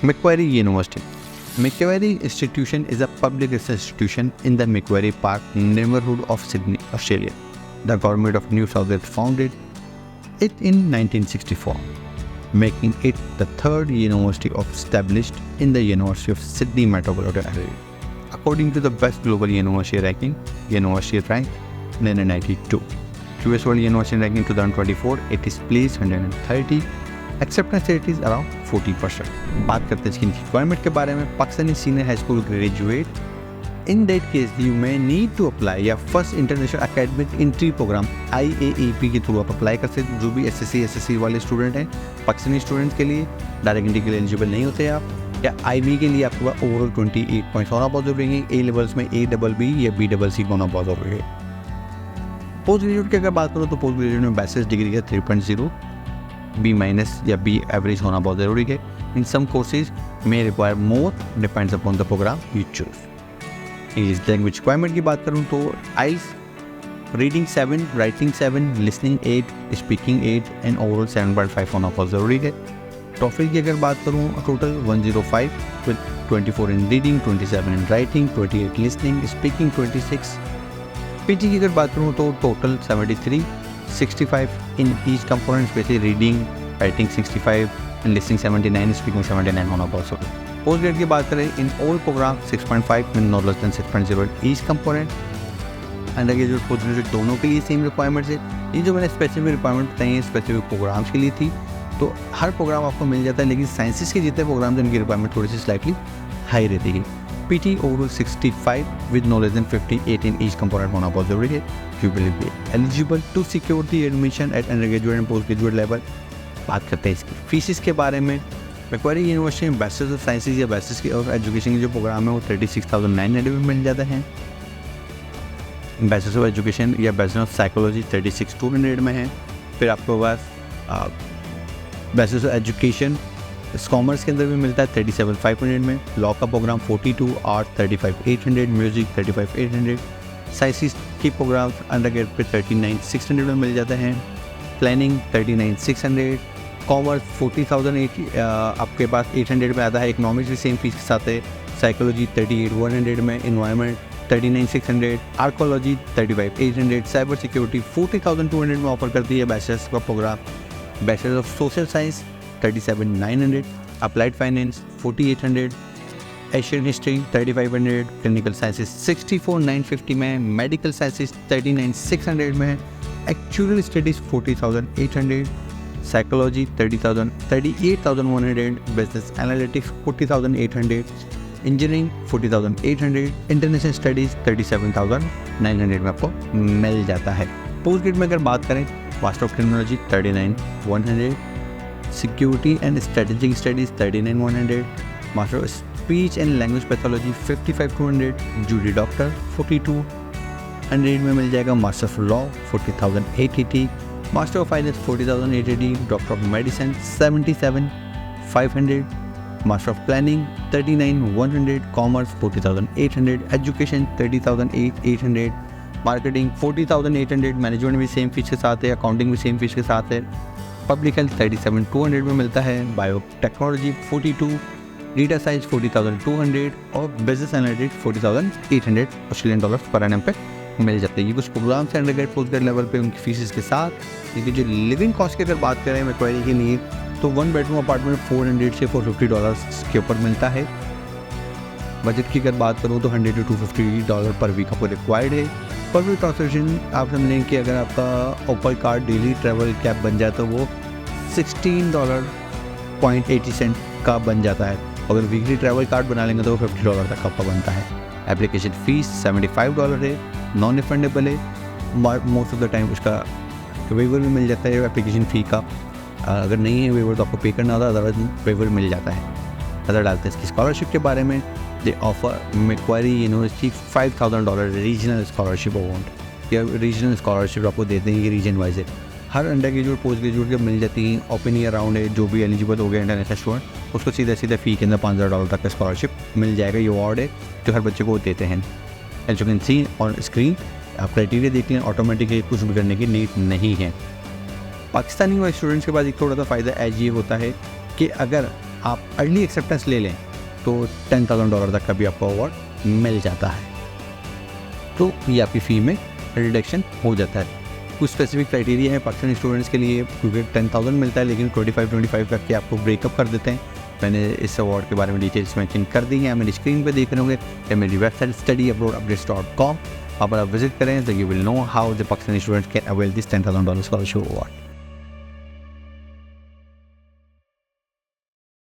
Macquarie University. Macquarie Institution is a public research institution in the Macquarie Park neighbourhood of Sydney, Australia. The government of New South Wales founded it in 1964, making it the third university established in the University of Sydney metropolitan area. According to the Best Global University Ranking, University ranked 1992. US World University Ranking 2024, it is placed 130. Acceptance rate is around 40%. बात करते हैं इसकी requirement के बारे में. Pakistani senior high school graduate in that case you may need to apply या first international academic entry program IAEP के through आप अप्लाई कर सकते हैं. जो भी SSC वाले स्टूडेंट हैं, पाकिस्तानी स्टूडेंट्स के लिए डायरेक्ट एंट्री के लिए एलिजिबल नहीं होते आप. या IB के लिए आपके पास ओवरऑल 28 पॉइंट्स होना बहुत जरूरी है. A लेवल्स में ABB या BCC होना बहुत जरूरी है. पोस्ट ग्रेजुएट की अगर बात करूँ तो पोस्ट ग्रेजुएट में बैचलर्स डिग्री का 3.0 B- या B एवरेज होना बहुत ज़रूरी है. In some courses may require more, depends upon the program you choose. English language requirement की बात करूँ तो IELTS reading 7, writing 7, listening 8, speaking 8 and overall 7.5 होना बहुत ज़रूरी है. टॉफिल की अगर बात करूँ total 105 with 24 in reading, 27 in writing, 28 listening, speaking 26. PG की अगर बात करूँ तो total 73, 65 in each component, especially reading, writing 65 and listening 79, speaking 79 होना बहुत जरूरी है. पोस्ट ग्रेड की बात करें in all programme 6.5 with no less than 6.0 each component. Under graduate post graduate दोनों के लिए सेम रिक्वायरमेंट्स है. ये जो मैंने स्पेसिफिक रिक्वायरमेंट बताई है स्पेसिफिक प्रोग्राम्स के लिए थी, तो हर प्रोग्राम आपको मिल जाता है, लेकिन साइंसेस के जितने प्रोग्राम हैं उनकी रिक्वायरमेंट थोड़ी सी स्लाइटली हाई रहती है. PT overall 65 with no less than 58 in each component होना बहुत जरूरी है. You will be eligible to secure the admission at undergraduate and postgraduate level. बात करते हैं इसकी फीसिस के बारे में. मैक्वारी यूनिवर्सिटी में बैचलर्स ऑफ साइंसेज या बैचलर्स की और एजुकेशन के जो प्रोग्राम है वो 36,900 में मिल जाता है. बैचलर्स ऑफ एजुकेशन या बैचलर ऑफ साइकोलॉजी 36,200 में है. फिर आपके पास बैचलर्स ऑफ एजुकेशन कॉमर्स के अंदर भी मिलता है 37,500 में. लॉ का प्रोग्राम 42, आर्ट 35,800, म्यूजिक 35,800. साइंसेस की प्रोग्राम अंडर ग्रेड पे 39,600 में मिल जाते हैं. प्लानिंग 39,600. कॉमर्स 40,080 आपके पास 800 में आता है. इकोनॉमिक्स भी सेम फीस के साथ है. साइकोलॉजी 38,100 में. इन्वायरमेंट 39,600. आर्कोलॉजी 35,800. साइबर सिक्योरिटी 40,200 में ऑफर करती है बैचलर्स का programme. Bachelors of social science 37,900. Applied finance 4,800. Asian history 3,500. Clinical sciences 64,950 में. मेडिकल साइंसेस 39,600 में. Actuarial studies 40,800. Psychology 38,100. Business analytics 40,800. Engineering 40,800. International studies 37,900 में आपको मिल जाता है. पोस्ट ग्रेड में अगर बात करें master of criminology 39,100. Security and strategic studies 39,100. Master of speech and language pathology 55,200. Juris doctor 42,100 में मिल जाएगा. Master of law 40,880. Master of finance 40,880. Doctor of medicine 77,500. Master of planning 39,100. Commerce 40,800. Education 30,800. Marketing 40,800. Management भी same fees के साथ है. Accounting भी same fees के साथ है. पब्लिक हेल्थ 37,200 में मिलता है. बायोटेक्नोलॉजी 42. डेटा साइंस 40,200 और business analytics 40,800 Australian dollars per annum पे मिल जाते हैं. ये कुछ प्रोग्राम्स हैं अंडरग्रेड पोस्ट ग्रेड लेवल पे उनकी फीसिस के साथ. लेकिन जो लिविंग कॉस्ट की अगर बात करें मैक्वारी के लिए तो 1 बेडरूम अपार्टमेंट 400 से $450 के ऊपर मिलता है. बजट की अगर बात करूँ तो $100 to $250 पर वीक आपको रिक्वायर्ड है. पर वीक ट्रांसपोर्टेशन आप समझें कि अगर आपका ओपर कार्ड डेली ट्रैवल कैब बन जाए तो वो $16.80 का बन जाता है. अगर वीकली ट्रैवल कार्ड बना लेंगे तो वो $50 तक आपका बनता है. एप्लीकेशन फ़ीस $75 है. नॉन रिफंडेबल है. मोस्ट ऑफ द टाइम उसका वेवर भी मिल जाता है एप्लीकेशन फ़ी का. अगर नहीं है वेवर तो आपको पे करना होता है, अदरवाइज वेवर मिल जाता है. नज़र डालते हैं इसकी स्कॉलरशिप के बारे में. They offer Macquarie university $5,000 regional scholarship amount या रीजनल स्कॉलरशिप आपको देते हैं. ये रीजन वाइज है. हर अंडर ग्रेजुएट पोस्ट ग्रेजुएट के मिल जाती हैं. ओपन ईयर राउंड है, जो भी एलिजिबल हो गया इंटरनेशनल स्टूडेंट उसको सीधा फ़ी के अंदर $5,000 तक का स्कॉलरशिप मिल जाएगा. ये अवार्ड है जो हर बच्चे को देते हैं. As you can see on screen आप क्राइटेरिया देख लें. ऑटोमेटिकली कुछ भी करने की नीड नहीं है. पाकिस्तानी स्टूडेंट्स के पास एक थोड़ा सा फ़ायदा एज ये होता है कि अगर आप अर्ली एक्सेप्टेंस ले लें तो $10,000 तक का भी आपको अवार्ड मिल जाता है, तो ये आपकी फ़ी में रिडक्शन हो जाता है। कुछ स्पेसिफिक क्राइटेरिया है पाकिस्तानी स्टूडेंट्स के लिए, क्योंकि 10,000 मिलता है लेकिन 25 करके आपको ब्रेकअप कर देते हैं। मैंने इस अवार्ड के बारे में डिटेल्स मेंशन कर दी हैं, मेरी स्क्रीन पे देख रहे होंगे, या मेरी वेबसाइट studyabroadupdates.com, आप विजिट करें तो you will know how the Pakistani students can avail this $10,000 scholarship award.